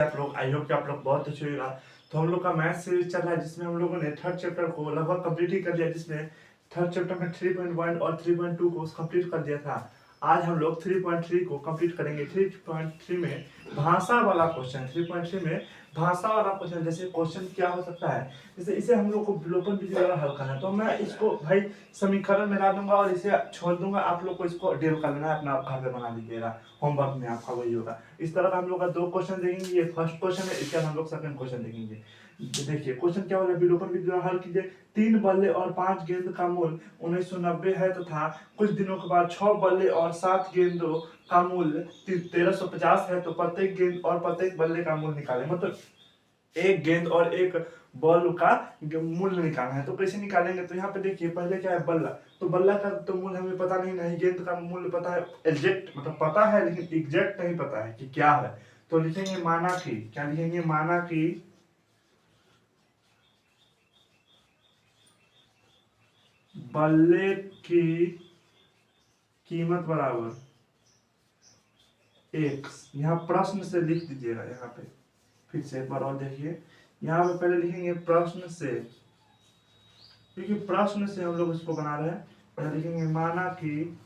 आप लोग I hope कि आप लोग बहुत अच्छे होगा। तो हम लोग का मैथ सीरीज चल रहा है जिसमें हम लोगों ने थर्ड चैप्टर को लगभग कंप्लीट ही कर लिया, जिसमें थर्ड चैप्टर में 3.1 और 3.2 को कंप्लीट कर दिया था। आज हम लोग 3.3 को कंप्लीट करेंगे। 3.3 में भाषा वाला क्वेश्चन, 3.3 में भाषा वाला क्वेश्चन। जैसे क्वेश्चन क्या हो सकता है, जैसे इसे हम लोग को विलोपन विधि द्वारा हल करना है, तो मैं इसको भाई समीकरण में ला दूंगा और इसे छोड़ दूंगा। आप लोग को इसको डेल कर लेना है, अपना घर पे बना लीजिएगा, होमवर्क में आपका वही होगा। इस तरह का हम लोग का दो क्वेश्चन देखेंगे। ये फर्स्ट क्वेश्चन है, इसके बाद हम लोग सेकंड क्वेश्चन देखेंगे। देखिए क्वेश्चन क्या बोला, विलोपन विधि द्वारा हल कीजिए। 3 बल्ले और 5 गेंद का मूल्य 1990 है तथा कुछ दिनों के बाद 6 बल्ले और 7 गेंदों का मूल्य 1350 है, तो प्रत्येक गेंद और प्रत्येक बल्ले का मूल्य निकालें। मतलब एक गेंद और एक बॉल का मूल्य निकालना है। तो कैसे निकालेंगे, तो यहाँ पे देखिए पहले क्या है, बल्ला। तो बल्ला का तो मूल्य हमें पता नहीं, गेंद का मूल्य पता है, एग्जैक्ट मतलब पता है लेकिन एग्जैक्ट नहीं पता है कि क्या है। तो लिखेंगे माना कि, क्या लिखेंगे, माना कि बल्ले की कीमत बराबर एक्स। यहाँ प्रश्न से लिख दीजिएगा। यहाँ पे फिर से एक बार और देखिए, यहाँ पे पहले लिखेंगे प्रश्न से, क्योंकि प्रश्न से हम लोग इसको बना रहे हैं। पहले लिखेंगे माना कि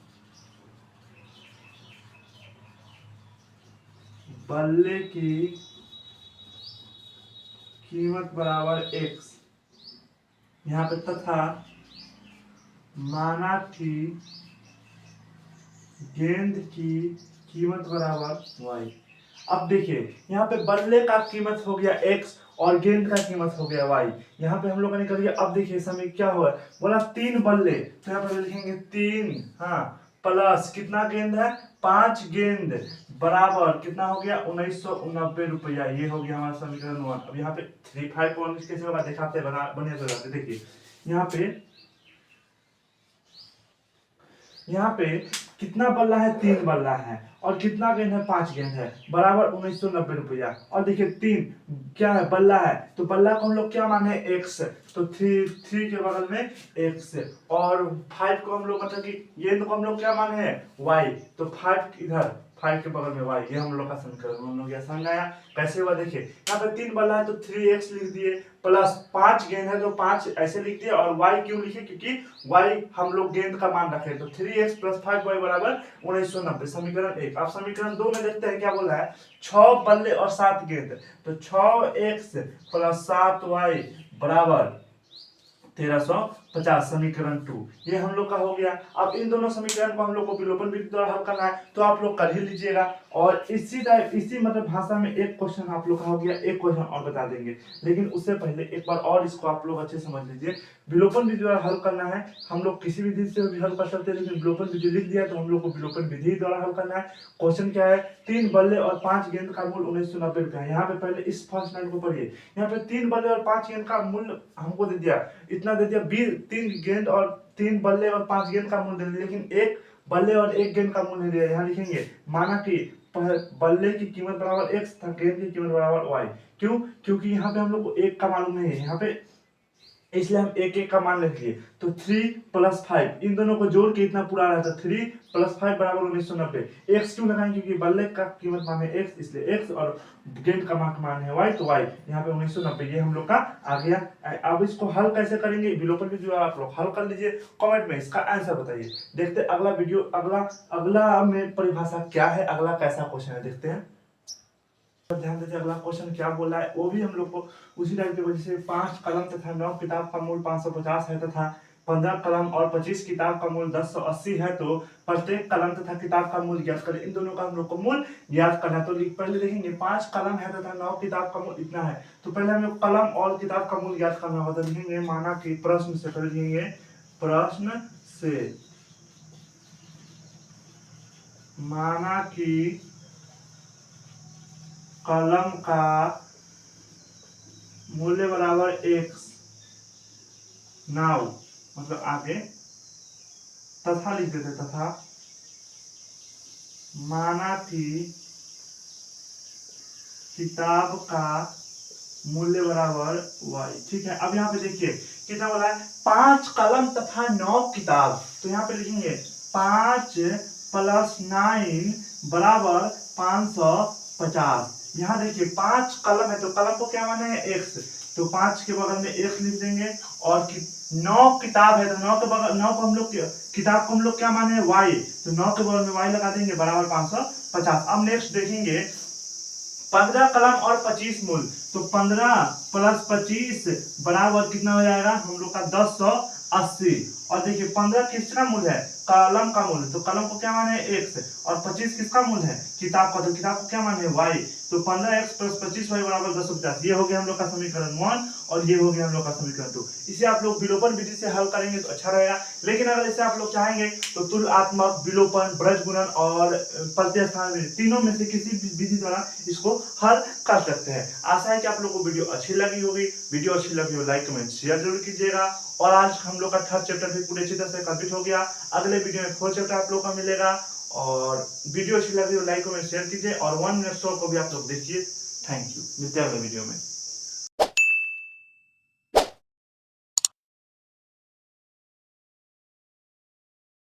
बल्ले की कीमत बराबर एक्स, यहाँ पे तथा माना कि गेंद की कीमत बराबर वाई। अब देखिए यहाँ पे बल्ले का कीमत हो गया एक्स और गेंद का कीमत हो गया वाई। यहाँ पे हम लोग ने निकल गया। अब देखिए समय क्या हुआ, बोला 3 बल्ले, तो यहाँ पे लिखेंगे 3, हाँ, प्लस कितना गेंद है, 5 गेंद, बराबर कितना हो गया, 1990 रुपया। ये हो गया हमारा समीकरण 1। अब यहाँ पे 3 5 को कैसे होगा दिखाते हैं, बना बने तो देखिए यहाँ पे कितना बल्ला है, 3 बल्ला है, और कितना गेंद है, 5 गेंद है, बराबर 1990 रुपया। और देखिए 3 क्या है, बल्ला है, तो बल्ला को हम लोग क्या माने, एक्स, तो 3 के बगल में एक्स, और 5 को हम लोग मतलब कि गेंद को हम लोग क्या माने हैं, वाई, तो 5 इधर, 5 के बगल में वाई। ये हम लोग का समीकरण हम लोग यह समझ आया कैसे हुआ। देखिए यहाँ पे 3 बल्ला है तो 3x लिख दिए, प्लस 5 गेंद है तो 5 ऐसे लिख दिए, और y क्यों लिखे, क्योंकि y हम लोग गेंद का मान रखे, तो 3x + 5y बराबर 1990, समीकरण 1। अब समीकरण 2 में देखते हैं क्या बोला है, 6 बल्ले और 7 गेंद, तो 6x + 7y बराबर 1350, समीकरण 2 ये हम लोग का हो गया। अब इन दोनों समीकरण को हम लोग को विलोपन विधि द्वारा हल करना है, तो आप लोग कर ही लीजिएगा। और इसी टाइप इसी मतलब भाषा में एक क्वेश्चन आप लोग का हो गया, एक क्वेश्चन और बता देंगे, लेकिन उससे पहले एक बार और इसको आप लोग अच्छे समझ लीजिए। विलोपन विधि द्वारा हल करना है, हम लोग किसी विधि से भी हल कर सकते हैं, लेकिन विलोपन विधि लिख दिया तो हम लोग को विलोपन विधि द्वारा हल करना है। क्वेश्चन क्या है, 3 बल्ले और 5 गेंद का मूल्य 1990 रुपया है। यहाँ पे पहले इस फर्स्ट लाइन को पढ़िए, यहाँ पे 3 बल्ले और 5 गेंद का मूल्य हमको दे दिया, इतना दे दिया, 3 गेंद और 3 बल्ले और 5 गेंद का मूल्य दे दिया, लेकिन एक बल्ले और एक गेंद का मूल्य दिया। यहाँ लिखेंगे माना कि बल्ले की कीमत बराबर एक्स था, गेंद की कीमत बराबर वाई। क्यों, क्योंकि यहाँ पे हम लोग को एक का मालूम नहीं है यहाँ पे, इसलिए हम एक एक का मान लिख लिए। तो 3 + 5 इन दोनों को जोड़ के इतना पूरा रहा था, 3 + 5 बराबर 1990। एक्स क्यों लगाएंगे, क्योंकि बल्ले का कीमत मान है एक्स, इसलिए एक्स, और गेंद का मान है वाई, तो वाई यहाँ पे 1990। ये हम लोग का आ गया। अब इसको हल कैसे करेंगे, विलोपन विधि आप लोग हल कर लीजिए, कमेंट में इसका आंसर बताइए। देखते अगला वीडियो, अगला में परिभाषा क्या है, अगला कैसा क्वेश्चन है, देखते हैं। ध्यान दीजिए अगला क्वेश्चन क्या बोला है, वो भी हम लोग को उसी टाइप की वजह से 5 कलम तथा 9 किताब का मूल्य 550 है तथा 15 कलम और 25 किताब का मूल्य 1080 है, तो प्रत्येक कलम तथा किताब का मूल्य ज्ञात करें। इन दोनों का हम लोग को मूल्य ज्ञात करना है। तो पहले देखेंगे 5 कलम है तथा 9 किताब का मूल्य इतना है, तो पहले हमें कलम और किताब का मूल्य ज्ञात करना होगा। तो लिखेंगे माना कि प्रश्न से, पहले लिखेंगे प्रश्न से, माना कि कलम का मूल्य बराबर एक्स, नाउ मतलब आगे, तथा लिख देते, तथा माना कि किताब का मूल्य बराबर y। ठीक है, अब यहाँ पे देखिए कितना बोला है, 5 कलम तथा 9 किताब, तो यहाँ पे लिखेंगे 5 + 9 बराबर 550। यहाँ देखिए 5 कलम है तो कलम को क्या माने है x, तो 5 के बगल में x लिख देंगे। और 9 किताब है तो 9 के बगल 9 को हम लोग किताब को हम लोग क्या माने है y, तो 9 के बगल में y लगा देंगे बराबर 550। अब नेक्स्ट देखेंगे 15 कलम और 25 मूल, तो 15 प्लस 25 बराबर कितना हो जाएगा हम लोग का 1080। और देखिए 15 किसका मूल है, कलम का मूल है, तो कलम को क्या माने x, और 25 किसका मूल है, किताब का, तो किताब को क्या माने y, तो 15x प्लस 25y बराबर 1050। ये हो गया हम लोग का समीकरण 1 और ये हो गया हम लोग का समीकरण 2। इसे आप लोग विलोपन विधि से हल करेंगे तो अच्छा रहेगा, लेकिन अगर इसे आप लोग चाहेंगे तो तुलनात्मक, विलोपन, ब्रज गुणन और प्रत्यय स्थान विधि, तीनों में से किसी भी विधि द्वारा इसको हल कर सकते हैं। आशा है कि आप लोगों को वीडियो अच्छी लगी होगी। वीडियो अच्छी लगी हो लाइक कमेंट शेयर जरूर कीजिएगा। और आज हम लोग का थर्ड चैप्टर भी पूरे अच्छी तरह से कंप्लीट हो गया। अगले वीडियो में फोर्थ चैप्टर आप लोग का मिलेगा। और वीडियो अच्छी लगी हो लाइक कमेंट शेयर कीजिए और 1 मिनट शो को भी आप लोग देखिए। थैंक यू, मिलते हैं अगले वीडियो में।